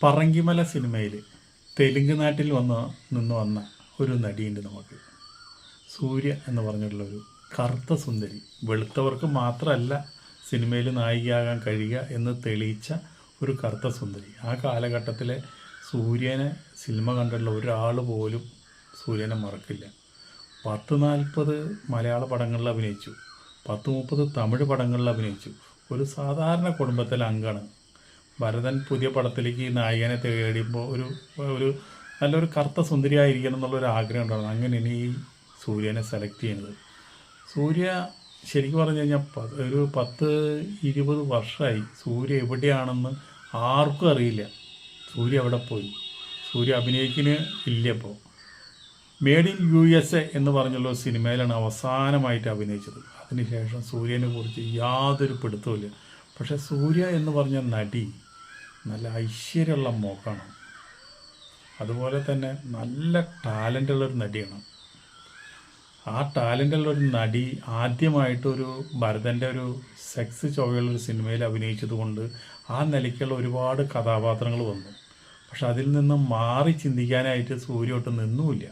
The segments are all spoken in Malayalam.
പറങ്കിമല സിനിമയിൽ തെലുങ്ക് നാട്ടിൽ നിന്ന് വന്ന ഒരു നടിയുണ്ട് നമുക്ക്. സൂര്യ എന്ന് പറഞ്ഞിട്ടുള്ളൊരു കറുത്ത സുന്ദരി. വെളുത്തവർക്ക് മാത്രമല്ല സിനിമയിൽ നായികയാകാൻ കഴിയുക എന്ന് തെളിയിച്ച ഒരു കറുത്ത സുന്ദരി. ആ കാലഘട്ടത്തിലെ സൂര്യനെ സിനിമ കണ്ടിട്ടുള്ള ഒരാൾ പോലും സൂര്യനെ മറക്കില്ല. 10-40 മലയാള പടങ്ങളിൽ അഭിനയിച്ചു, 10-30 തമിഴ് പടങ്ങളിൽ അഭിനയിച്ചു. ഒരു സാധാരണ കുടുംബത്തിലെ അംഗമാണ്. ഭരതൻ പുതിയ പടത്തിലേക്ക് ഈ നായകനെ തേടിയപ്പോൾ ഒരു നല്ലൊരു കറുത്ത സുന്ദരിയായിരിക്കണം എന്നുള്ളൊരു ആഗ്രഹം ഉണ്ടായിരുന്നു. അങ്ങനെയാണ് ഈ സൂര്യനെ സെലക്ട് ചെയ്യുന്നത്. സൂര്യ ശരിക്കും പറഞ്ഞു കഴിഞ്ഞാൽ ഒരു 10-20 വർഷമായി സൂര്യ എവിടെയാണെന്ന് ആർക്കും അറിയില്ല. സൂര്യ എവിടെ പോയി? സൂര്യ അഭിനയിക്കുന്ന ഇല്ല. ഇപ്പോൾ മേഡ് ഇൻ USA എന്ന് പറഞ്ഞുള്ള സിനിമയിലാണ് അവസാനമായിട്ട് അഭിനയിച്ചത്. അതിനുശേഷം സൂര്യനെ കുറിച്ച് യാതൊരു പിടുത്തവുമില്ല. പക്ഷേ സൂര്യ എന്ന് പറഞ്ഞ നടി നല്ല ഐശ്വര്യമുള്ള മുഖമാണ്. അതുപോലെ തന്നെ നല്ല ടാലൻ്റുള്ളൊരു നടിയാണ്. ആ ടാലൻ്റുള്ളൊരു നടി ആദ്യമായിട്ടൊരു ഭരതൻ്റെ ഒരു സെക്സ് ചൊവ്വയുള്ളൊരു സിനിമയിൽ അഭിനയിച്ചത് കൊണ്ട് ആ നിലയ്ക്കുള്ള ഒരുപാട് കഥാപാത്രങ്ങൾ വന്നു. പക്ഷെ അതിൽ നിന്ന് മാറി ചിന്തിക്കാനായിട്ട് സൂര്യ ഒട്ടും നിന്നുമില്ല.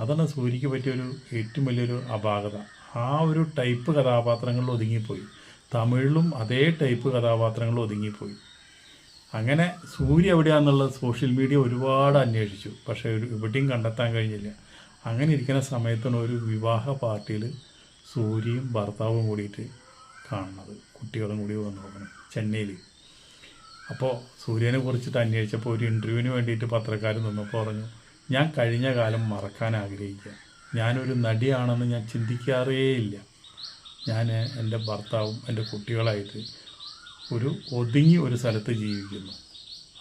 അതാണ് സൂര്യയ്ക്ക് പറ്റിയൊരു ഏറ്റവും വലിയൊരു അപാകത. ആ ഒരു ടൈപ്പ് കഥാപാത്രങ്ങളിൽ ഒതുങ്ങിപ്പോയി. തമിഴിലും അതേ ടൈപ്പ് കഥാപാത്രങ്ങൾ ഒതുങ്ങിപ്പോയി. അങ്ങനെ സൂര്യ എവിടെയാണെന്നുള്ളത് സോഷ്യൽ മീഡിയ ഒരുപാട് അന്വേഷിച്ചു, പക്ഷേ എവിടെയും കണ്ടെത്താൻ കഴിഞ്ഞില്ല. അങ്ങനെ ഇരിക്കുന്ന സമയത്താണ് ഒരു വിവാഹ പാർട്ടിയിൽ സൂര്യയും ഭർത്താവും കൂടിയിട്ട് കാണുന്നത്. കുട്ടികളും കൂടി വന്നു നോക്കണം ചെന്നൈയിൽ. അപ്പോൾ സൂര്യനെ കുറിച്ചിട്ട് അന്വേഷിച്ചപ്പോൾ ഒരു ഇൻ്റർവ്യൂവിന് വേണ്ടിയിട്ട് പത്രക്കാർ നിന്നപ്പോൾ പറഞ്ഞു, ഞാൻ കഴിഞ്ഞ കാലം മറക്കാൻ ആഗ്രഹിക്കുക. ഞാനൊരു നടിയാണെന്ന് ഞാൻ ചിന്തിക്കാറേയില്ല. ഞാൻ എൻ്റെ ഭർത്താവും എൻ്റെ കുട്ടികളായിട്ട് ഒതുങ്ങി ഒരു സ്ഥലത്ത് ജീവിക്കുന്നു.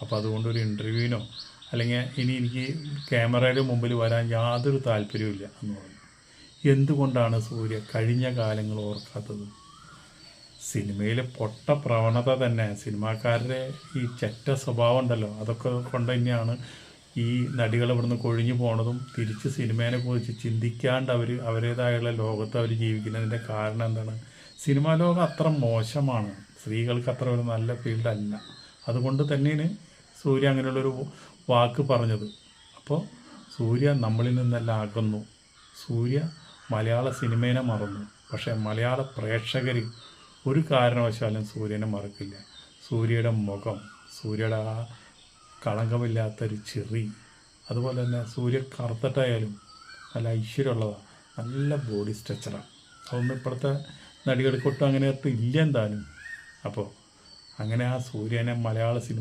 അപ്പോൾ അതുകൊണ്ട് ഒരു ഇൻ്റർവ്യൂവിനോ അല്ലെങ്കിൽ ഇനി എനിക്ക് ക്യാമറയുടെ മുമ്പിൽ വരാൻ യാതൊരു താല്പര്യവുമില്ല എന്ന് പറഞ്ഞു. എന്തുകൊണ്ടാണ് സൂര്യ കഴിഞ്ഞ കാലങ്ങൾ ഓർക്കാത്തത്? സിനിമയിലെ പൊട്ട പ്രവണത തന്നെ, സിനിമാക്കാരുടെ ഈ ചെറ്റ സ്വഭാവം ഉണ്ടല്ലോ, അതൊക്കെ കൊണ്ട് തന്നെയാണ് ഈ നടികൾ ഇവിടുന്ന് കൊഴിഞ്ഞു പോണതും തിരിച്ച് സിനിമേനെ കുറിച്ച് ചിന്തിക്കാണ്ട് അവരുടേതായുള്ള ലോകത്ത് അവർ ജീവിക്കുന്നതിൻ്റെ കാരണം എന്താണ്? സിനിമാ ലോകം അത്ര മോശമാണ്, സ്ത്രീകൾക്ക് അത്ര ഒരു നല്ല ഫീൽഡല്ല. അതുകൊണ്ട് തന്നെയാണ് സൂര്യ അങ്ങനെയുള്ളൊരു വാക്ക് പറഞ്ഞത്. അപ്പോൾ സൂര്യ നമ്മളിൽ നിന്നെല്ലാം അകന്നു. സൂര്യ മലയാള സിനിമേനെ മറന്നു. പക്ഷേ മലയാള പ്രേക്ഷകർ ഒരു കാരണവശാലും സൂര്യനെ മറക്കില്ല. സൂര്യയുടെ മുഖം, സൂര്യയുടെ ആ കളങ്കമില്ലാത്തൊരു ചിറി, അതുപോലെ തന്നെ സൂര്യ കറുത്തിട്ടായാലും നല്ല ഐശ്വര്യമുള്ളതാണ്, നല്ല ബോഡി സ്ട്രക്ചറാണ്. അതൊന്നും ഇപ്പോഴത്തെ നടികൾക്കൊട്ടും അങ്ങനെ ഇല്ല എന്തായാലും. അപ്പോൾ അങ്ങനെ ആ സൂര്യനെ മലയാള സിനിമ